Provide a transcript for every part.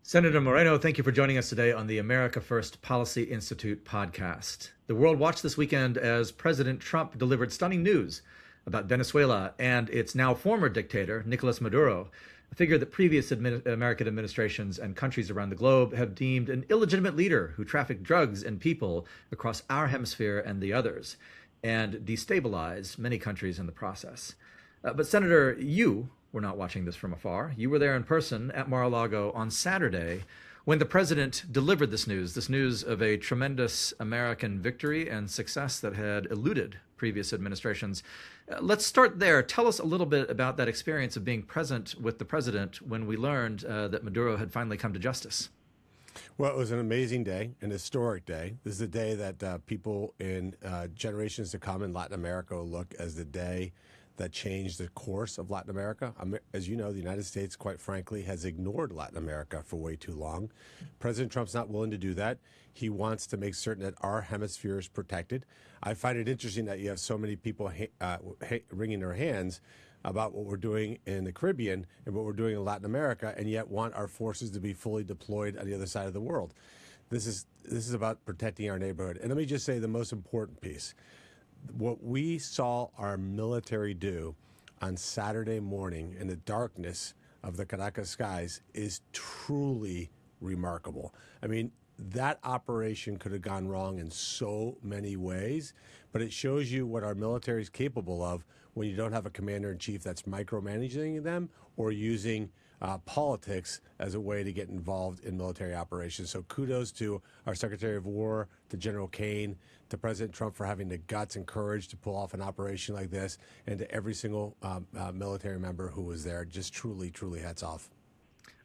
Senator Moreno, thank you for joining us today on the America First Policy Institute podcast. The world watched this weekend as President Trump delivered stunning news about Venezuela and its now former dictator, Nicolás Maduro, a figure that previous American administrations and countries around the globe have deemed an illegitimate leader who trafficked drugs and people across our hemisphere and the others, and destabilized many countries in the process. But Senator, you were not watching this from afar. You were there in person at Mar-a-Lago on Saturday when the president delivered this news of a tremendous American victory and success that had eluded previous administrations. Let's start there. Tell us a little bit about that experience of being present with the president when we learned that Maduro had finally come to justice. Well, it was an amazing day, an historic day. This is the day that people in generations to come in Latin America will look as the day that changed the course of Latin America. As you know, the United States, quite frankly, has ignored Latin America for way too long. President Trump's not willing to do that. He wants to make certain that our hemisphere is protected. I find it interesting that you have so many people wringing their hands about what we're doing in the Caribbean and what we're doing in Latin America, and yet want our forces to be fully deployed on the other side of the world. This is about protecting our neighborhood. And let me just say the most important piece. What we saw our military do on Saturday morning in the darkness of the Caracas skies is truly remarkable. I mean, that operation could have gone wrong in so many ways, but it shows you what our military is capable of when you don't have a commander-in-chief that's micromanaging them or using politics as a way to get involved in military operations. So kudos to our Secretary of War, to General Kane, to President Trump for having the guts and courage to pull off an operation like this, and to every single military member who was there. Just truly, truly hats off.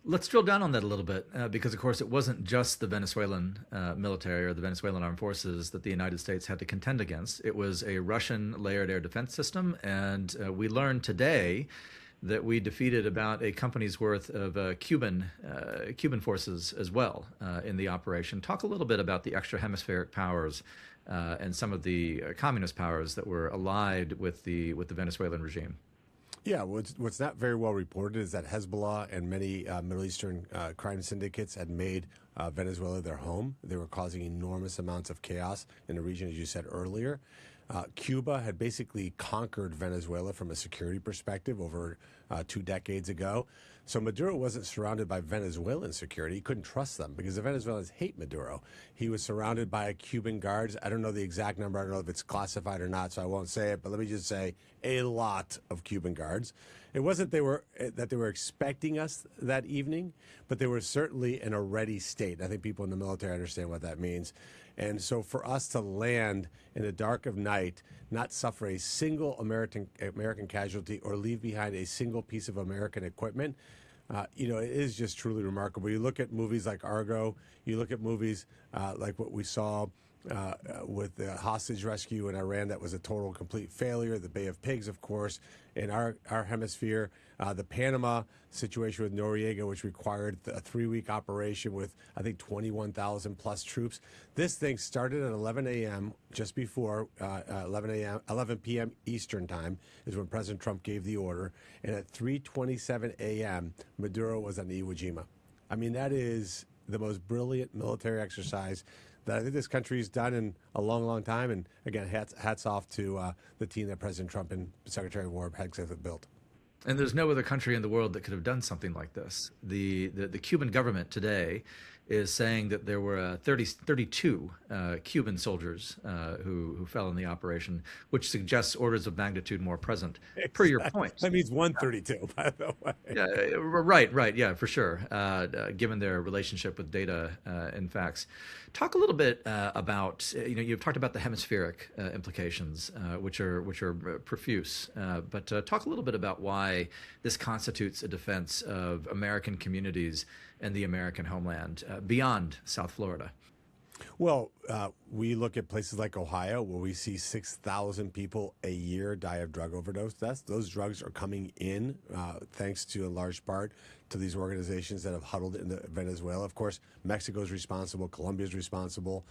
Let's drill down on that a little bit, because, of course, it wasn't just the Venezuelan military or the Venezuelan armed forces that the United States had to contend against. It was a Russian layered air defense system, and we learned today that we defeated about a company's worth of Cuban forces as well in the operation. Talk a little bit about the extra hemispheric powers and some of the communist powers that were allied with the Venezuelan regime. Yeah, what's not very well reported is that Hezbollah and many Middle Eastern crime syndicates had made Venezuela their home. They were causing enormous amounts of chaos in the region, as you said earlier. Cuba had basically conquered Venezuela from a security perspective over 2 decades ago. So Maduro wasn't surrounded by Venezuelan security. He couldn't trust them because the Venezuelans hate Maduro. He was surrounded by Cuban guards. I don't know the exact number. I don't know if it's classified or not, so I won't say it. But let me just say a lot of Cuban guards. It wasn't that they were expecting us that evening, but they were certainly in a ready state. I think people in the military understand what that means. And so for us to land in the dark of night, not suffer a single American casualty or leave behind a single piece of American equipment, it is just truly remarkable. You look at movies like Argo, you look at movies like what we saw with the hostage rescue in Iran that was a total, complete failure. The Bay of Pigs, of course, in our hemisphere. The Panama situation with Noriega, which required a 3-week operation with, I think, 21,000 plus troops. This thing started at 11 a.m., just before 11 p.m. Eastern time is when President Trump gave the order. And at 3:27 a.m., Maduro was on Iwo Jima. I mean, that is the most brilliant military exercise that I think this country's done in a long, long time. And again, hats off to the team that President Trump and Secretary of War have built. And there's no other country in the world that could have done something like this. The Cuban government today is saying that there were 32 Cuban soldiers who fell in the operation, which suggests orders of magnitude more present, per your point. That means 132, by the way. Yeah, right, yeah, for sure, given their relationship with data and facts. Talk a little bit about, you've talked about the hemispheric implications, which are profuse, but talk a little bit about why this constitutes a defense of American communities and the American homeland beyond South Florida. Well, we look at places like Ohio, where we see 6,000 people a year die of drug overdose deaths. Those drugs are coming in, thanks to, in large part, to these organizations that have huddled into Venezuela. Of course, Mexico is responsible, Colombia is responsible,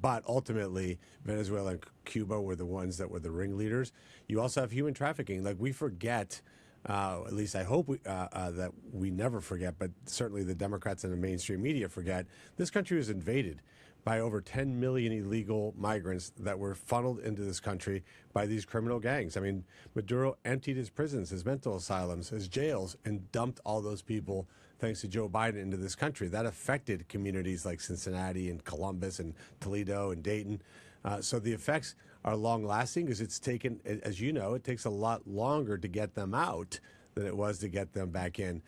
but ultimately, Venezuela and Cuba were the ones that were the ringleaders. You also have human trafficking. Like, we forget at least I hope that we never forget, but certainly the Democrats and the mainstream media forget, this country was invaded by over 10 million illegal migrants that were funneled into this country by these criminal gangs. I mean, Maduro emptied his prisons, his mental asylums, his jails, and dumped all those people, thanks to Joe Biden, into this country. That affected communities like Cincinnati and Columbus and Toledo and Dayton. So the effects are long-lasting because it's taken, as you know, it takes a lot longer to get them out than it was to get them back in.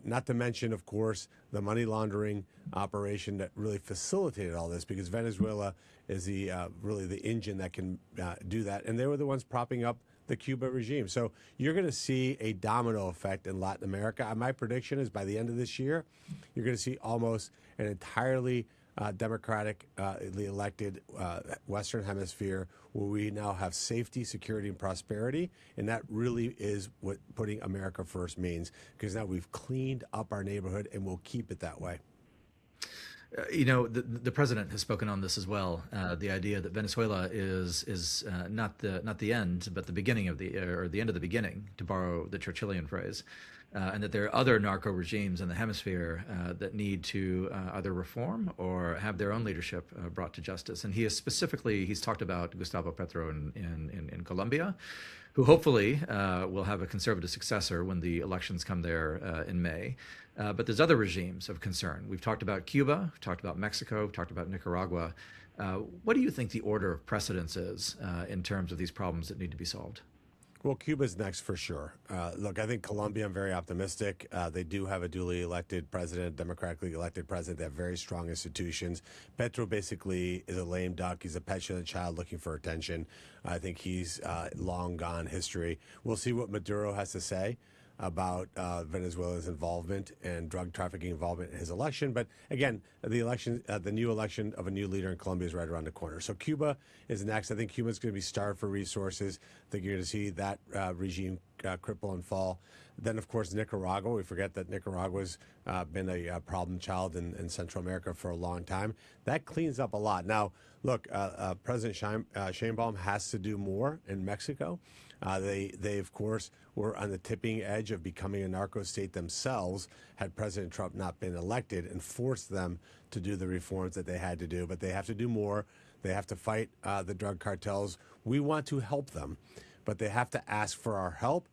Not to mention, of course, the money laundering operation that really facilitated all this, because Venezuela is the really the engine that can do that. And they were the ones propping up the Cuba regime. So you're going to see a domino effect in Latin America. My prediction is by the end of this year, you're going to see almost an entirely democratically elected Western Hemisphere where we now have safety, security, and prosperity. And that really is what putting America first means, because now we've cleaned up our neighborhood and we'll keep it that way. The president has spoken on this as well. The idea that Venezuela is not the end, but the beginning of or the end of the beginning, to borrow the Churchillian phrase, and that there are other narco regimes in the hemisphere that need to either reform or have their own leadership brought to justice. And he's talked about Gustavo Petro in Colombia, who hopefully will have a conservative successor when the elections come there in May. But there's other regimes of concern. We've talked about Cuba, we've talked about Mexico, we've talked about Nicaragua. What do you think the order of precedence is in terms of these problems that need to be solved? Well, Cuba's next for sure. Look, I think Colombia, I'm very optimistic. They do have a duly elected president, democratically elected president. They have very strong institutions. Petro basically is a lame duck. He's a petulant child looking for attention. I think he's long gone history. We'll see what Maduro has to say about Venezuela's involvement and drug trafficking involvement in his election. But again, the new election of a new leader in Colombia is right around the corner. So Cuba is next. I think Cuba's going to be starved for resources. I think you're going to see that regime cripple and fall. Then, of course, Nicaragua. We forget that Nicaragua's been a problem child in Central America for a long time. That cleans up a lot. Now, look, President Sheinbaum has to do more in Mexico. They, of course, were on the tipping edge of becoming a narco state themselves had President Trump not been elected, and forced them to do the reforms that they had to do. But they have to do more. They have to fight the drug cartels. We want to help them, but they have to ask for our help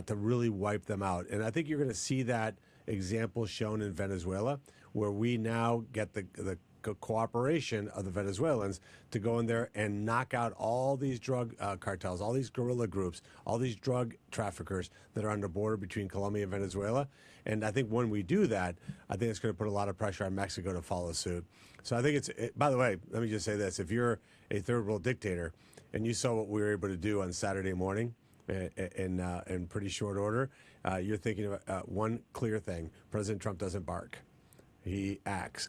to really wipe them out. And I think you're going to see that example shown in Venezuela, where we now get the cooperation of the Venezuelans to go in there and knock out all these drug cartels, all these guerrilla groups, all these drug traffickers that are on the border between Colombia and Venezuela. And I think when we do that, I think it's going to put a lot of pressure on Mexico to follow suit. So I think by the way, let me just say this. If you're a third world dictator and you saw what we were able to do on Saturday morning in pretty short order, you're thinking of one clear thing. President Trump doesn't bark. He acts.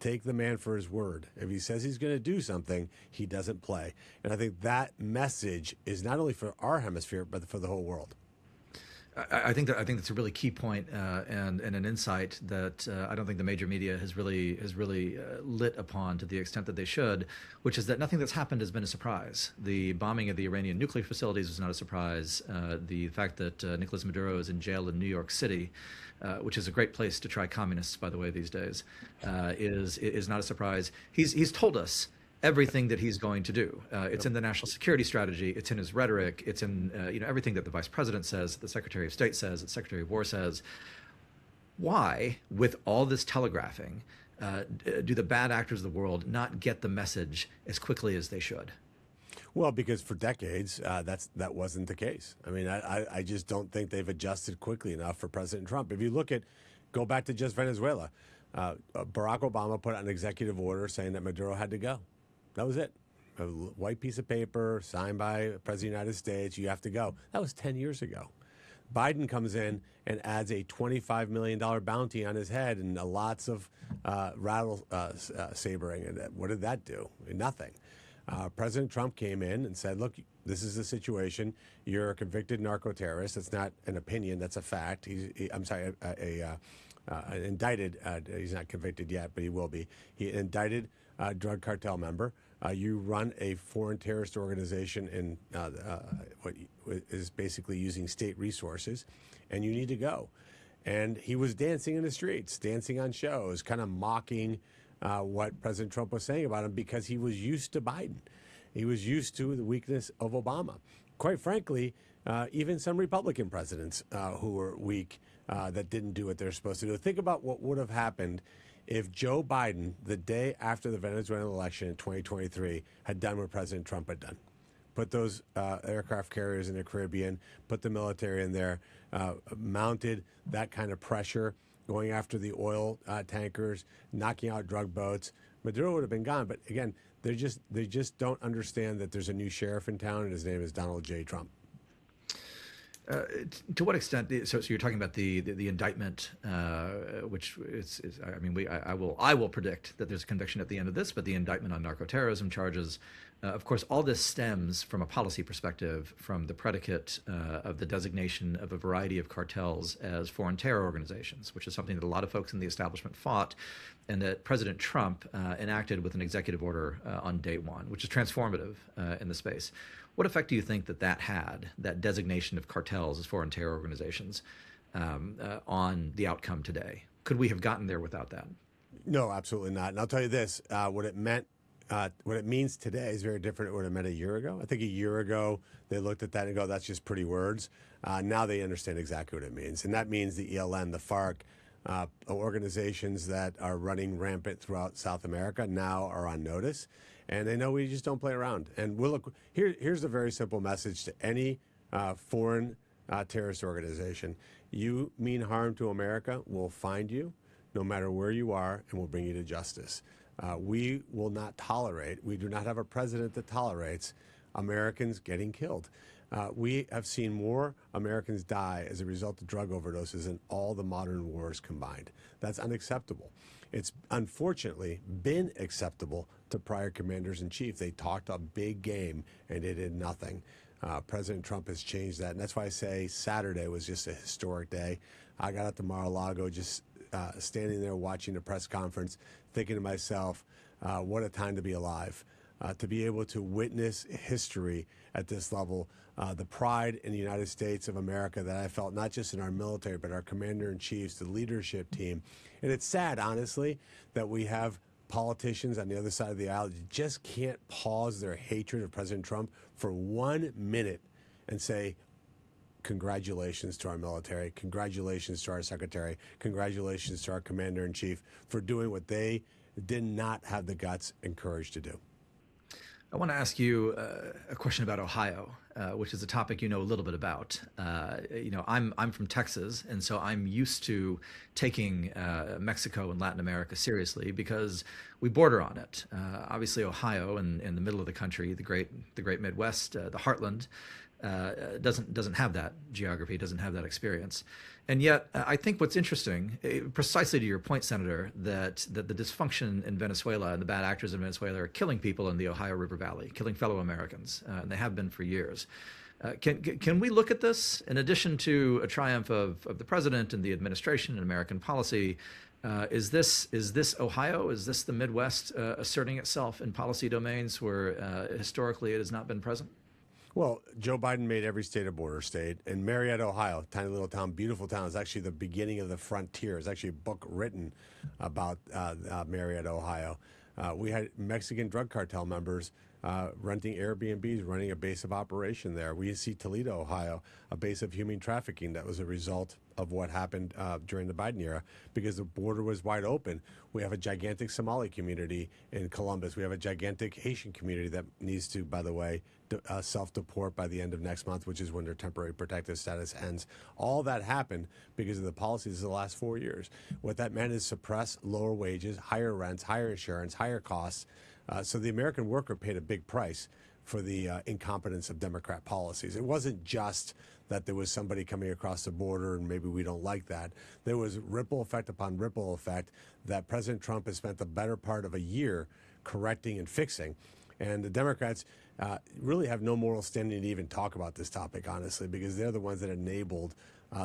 Take the man for his word. If he says he's going to do something, he doesn't play. And I think that message is not only for our hemisphere, but for the whole world. I think that's a really key point, and an insight that I don't think the major media has really lit upon to the extent that they should, which is that nothing that's happened has been a surprise. The bombing of the Iranian nuclear facilities was not a surprise. The fact that Nicolás Maduro is in jail in New York City, which is a great place to try communists, by the way, these days, is not a surprise. He's told us everything that he's going to do. It's in the national security strategy. It's in his rhetoric. It's in everything that the vice president says, the secretary of state says, the secretary of war says. Why, with all this telegraphing, do the bad actors of the world not get the message as quickly as they should? Well, because for decades, that wasn't the case. I mean, I just don't think they've adjusted quickly enough for President Trump. If you go back to just Venezuela, Barack Obama put out an executive order saying that Maduro had to go. That was it. A white piece of paper signed by the President of the United States. You have to go. That was 10 years ago. Biden comes in and adds a $25 million bounty on his head and lots of rattle sabering. And what did that do? Nothing. President Trump came in and said, look, this is the situation. You're a convicted narco terrorist. It's not an opinion. That's a fact. indicted, he's not convicted yet, but he will be. He indicted a drug cartel member. You run a foreign terrorist organization in what is basically using state resources, and you need to go. And he was dancing in the streets, dancing on shows, kind of mocking what President Trump was saying about him because he was used to Biden. He was used to the weakness of Obama. Quite frankly, even some Republican presidents who were weak that didn't do what they're supposed to do. Think about what would have happened if Joe Biden, the day after the Venezuelan election in 2023, had done what President Trump had done. Put those aircraft carriers in the Caribbean, put the military in there, mounted that kind of pressure, going after the oil tankers, knocking out drug boats. Maduro would have been gone. But again, they just don't understand that there's a new sheriff in town, and his name is Donald J. Trump. To what extent? So you're talking about the indictment, which is I mean, I will predict that there's a conviction at the end of this, but the indictment on narco-terrorism charges, of course, all this stems from a policy perspective, from the predicate of the designation of a variety of cartels as foreign terror organizations, which is something that a lot of folks in the establishment fought, and that President Trump enacted with an executive order on day one, which is transformative in the space. What effect do you think that had, that designation of cartels as foreign terror organizations, on the outcome today? Could we have gotten there without that? No, absolutely not. And I'll tell you this: what it means today is very different than what it meant a year ago. I think a year ago they looked at that and go, "That's just pretty words." Now they understand exactly what it means, and that means the ELN, the FARC, organizations that are running rampant throughout South America now are on notice. And they know we just don't play around. And we'll look. Here's a very simple message to any foreign terrorist organization: you mean harm to America, we'll find you, no matter where you are, and we'll bring you to justice. We will not tolerate. We do not have a president that tolerates Americans getting killed. We have seen more Americans die as a result of drug overdoses than all the modern wars combined. That's unacceptable. It's unfortunately been acceptable to prior commanders-in-chief. They talked a big game and they did nothing. President Trump has changed that, and that's why I say Saturday was just a historic day. I got out to Mar-a-Lago, just standing there watching the press conference, thinking to myself, what a time to be alive. To be able to witness history at this level, the pride in the United States of America that I felt not just in our military, but our commander-in-chiefs, the leadership team. And it's sad, honestly, that we have politicians on the other side of the aisle that just can't pause their hatred of President Trump for 1 minute and say, congratulations to our military, congratulations to our secretary, congratulations to our commander-in-chief for doing what they did not have the guts and courage to do. I want to ask you a question about Ohio, which is a topic you know a little bit about. I'm from Texas, and so I'm used to taking Mexico and Latin America seriously because we border on it. Obviously, Ohio, in the middle of the country, the great Midwest, the heartland, doesn't have that geography, doesn't have that experience. And yet, I think what's interesting, precisely to your point, Senator, that the dysfunction in Venezuela and the bad actors in Venezuela are killing people in the Ohio River Valley, killing fellow Americans, and they have been for years. Can we look at this, in addition to a triumph of the president and the administration and American policy? Is this Ohio? Is this the Midwest asserting itself in policy domains where historically it has not been present? Well, Joe Biden made every state a border state. And Marietta, Ohio, tiny little town, beautiful town, is actually the beginning of the frontier. It's actually a book written about Marietta, Ohio. We had Mexican drug cartel members renting Airbnbs, running a base of operation there. We see Toledo, Ohio, a base of human trafficking that was a result of what happened during the Biden era because the border was wide open. We have a gigantic Somali community in Columbus. We have a gigantic Haitian community that needs to, by the way, self-deport by the end of next month, which is when their temporary protective status ends. All that happened because of the policies of the last 4 years. What that meant is suppress lower wages, higher rents, higher insurance, higher costs. So the American worker paid a big price for the incompetence of Democrat policies. It wasn't just that there was somebody coming across the border and maybe we don't like that. There was ripple effect upon ripple effect that President Trump has spent the better part of a year correcting and fixing. And the Democrats really have no moral standing to even talk about this topic, honestly, because they're the ones that enabled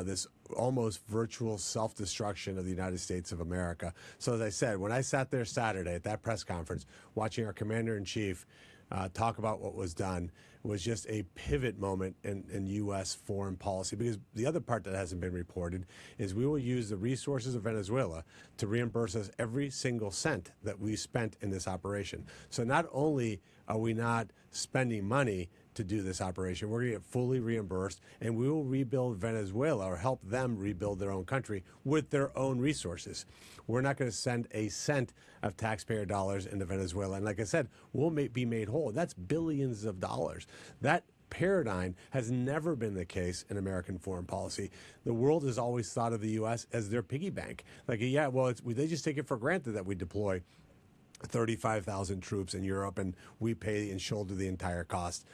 this almost virtual self-destruction of the United States of America. So as I said, when I sat there Saturday at that press conference, watching our commander-in-chief talk about what was done, was just a pivot moment in U.S. foreign policy. Because the other part that hasn't been reported is we will use the resources of Venezuela to reimburse us every single cent that we spent in this operation. So not only are we not spending money to do this operation, we're going to get fully reimbursed, and we will rebuild Venezuela, or help them rebuild their own country with their own resources. We're not going to send a cent of taxpayer dollars into Venezuela. And like I said, we'll be made whole. That's billions of dollars. That paradigm has never been the case in American foreign policy. The world has always thought of the U.S. as their piggy bank. Like, yeah, well, they just take it for granted that we deploy 35,000 troops in Europe and we pay and shoulder the entire cost.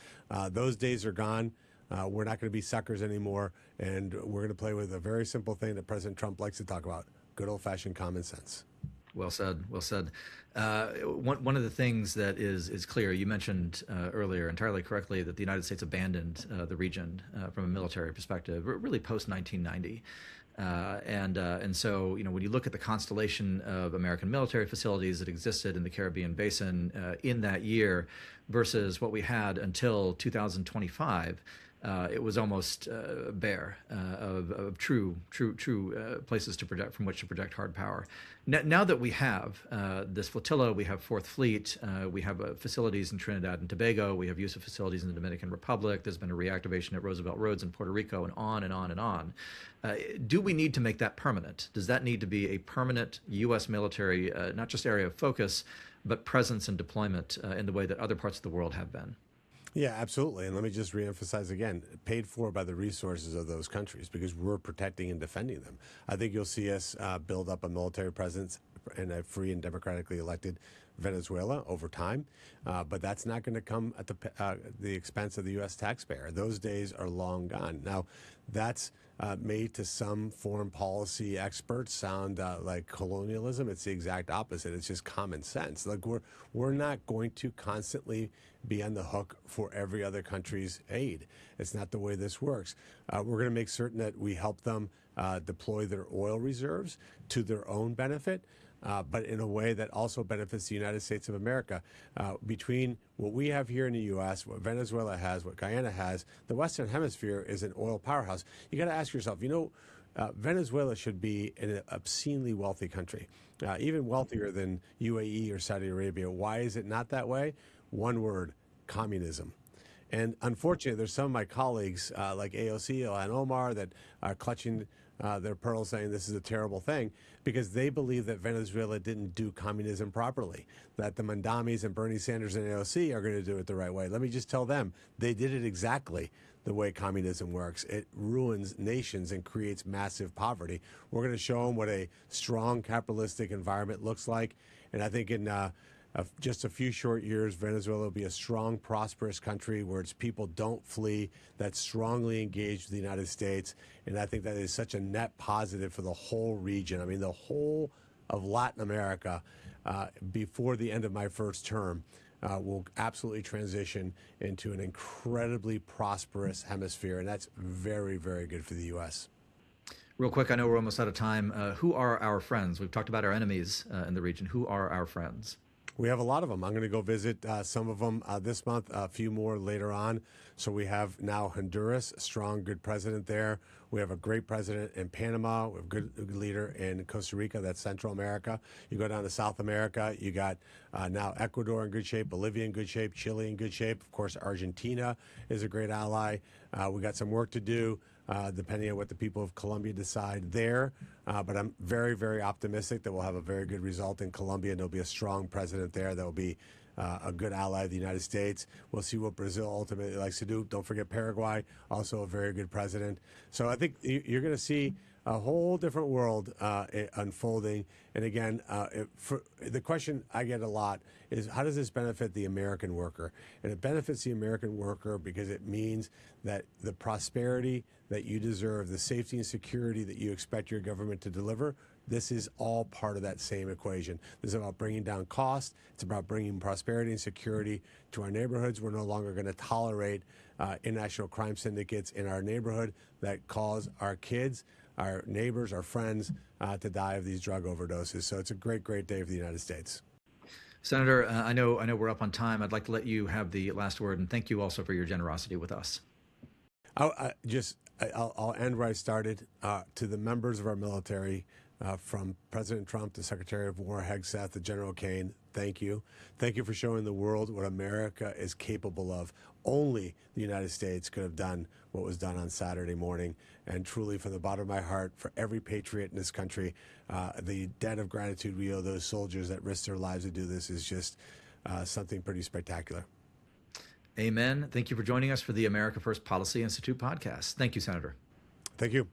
Those days are gone. We're not going to be suckers anymore, and we're going to play with a very simple thing that President Trump likes to talk about: good old-fashioned common sense. Well said. Well said. One of the things that is clear, you mentioned earlier entirely correctly that the United States abandoned the region from a military perspective, really post 1990. And so, when you look at the constellation of American military facilities that existed in the Caribbean basin in that year versus what we had until 2025, it was almost bare of true places to project, from which to project hard power. Now that we have this flotilla, we have Fourth Fleet, we have facilities in Trinidad and Tobago, we have use of facilities in the Dominican Republic, there's been a reactivation at Roosevelt Roads in Puerto Rico, and on and on and on. Do we need to make that permanent? Does that need to be a permanent U.S. military, not just area of focus, but presence and deployment in the way that other parts of the world have been? Yeah, absolutely. And let me just reemphasize again, paid for by the resources of those countries, because we're protecting and defending them. I think you'll see us build up a military presence in a free and democratically elected Venezuela over time, but that's not going to come at the expense of the U.S. taxpayer. Those days are long gone. Now, that's made to some foreign policy experts sound like colonialism. It's the exact opposite. It's just common sense. Like, we're not going to constantly be on the hook for every other country's aid. It's not the way this works. We're going to make certain that we help them deploy their oil reserves to their own benefit, but in a way that also benefits the United States of America. Between what we have here in the U.S., what Venezuela has, what Guyana has, the Western Hemisphere is an oil powerhouse. You got to ask yourself, Venezuela should be an obscenely wealthy country, even wealthier than UAE or Saudi Arabia. Why is it not that way? One word: communism. And unfortunately, there's some of my colleagues like AOC, Ilhan Omar, that are clutching their pearls saying this is a terrible thing because they believe that Venezuela didn't do communism properly, that the Mandamis and Bernie Sanders and AOC are going to do it the right way. Let me just tell them, they did it exactly the way communism works. It ruins nations and creates massive poverty. We're going to show them what a strong capitalistic environment looks like. And I think in just a few short years, Venezuela will be a strong, prosperous country where its people don't flee, that's strongly engaged with the United States. And I think that is such a net positive for the whole region. I mean, the whole of Latin America, before the end of my first term, will absolutely transition into an incredibly prosperous hemisphere. And that's very, very good for the U.S. Real quick, I know we're almost out of time. Who are our friends? We've talked about our enemies in the region. Who are our friends? We have a lot of them. I'm going to go visit some of them this month, a few more later on. So we have now Honduras, a strong, good president there. We have a great president in Panama. We have a good leader in Costa Rica, that's Central America. You go down to South America, you got now Ecuador in good shape, Bolivia in good shape, Chile in good shape. Of course, Argentina is a great ally. We got some work to do, depending on what the people of Colombia decide there. But I'm very, very optimistic that we'll have a very good result in Colombia, and there'll be a strong president there that will be a good ally of the United States. We'll see what Brazil ultimately likes to do. Don't forget Paraguay, also a very good president. So I think you're going to see a whole different world unfolding. And again, the question I get a lot is, how does this benefit the American worker? And it benefits the American worker because it means that the prosperity that you deserve, the safety and security that you expect your government to deliver, This is all part of that same equation. This is about bringing down cost. It's about bringing prosperity and security to our neighborhoods. We're no longer going to tolerate international crime syndicates in our neighborhood that cause our kids, our neighbors, our friends to die of these drug overdoses. So it's a great, great day for the United States. Senator, I know we're up on time. I'd like to let you have the last word, and thank you also for your generosity with us. I'll end where I started. To the members of our military, from President Trump to Secretary of War Hegseth to General Kane, thank you. Thank you for showing the world what America is capable of. Only the United States could have done what was done on Saturday morning. And truly, from the bottom of my heart, for every patriot in this country, the debt of gratitude we owe those soldiers that risked their lives to do this is just something pretty spectacular. Amen. Thank you for joining us for the America First Policy Institute podcast. Thank you, Senator. Thank you.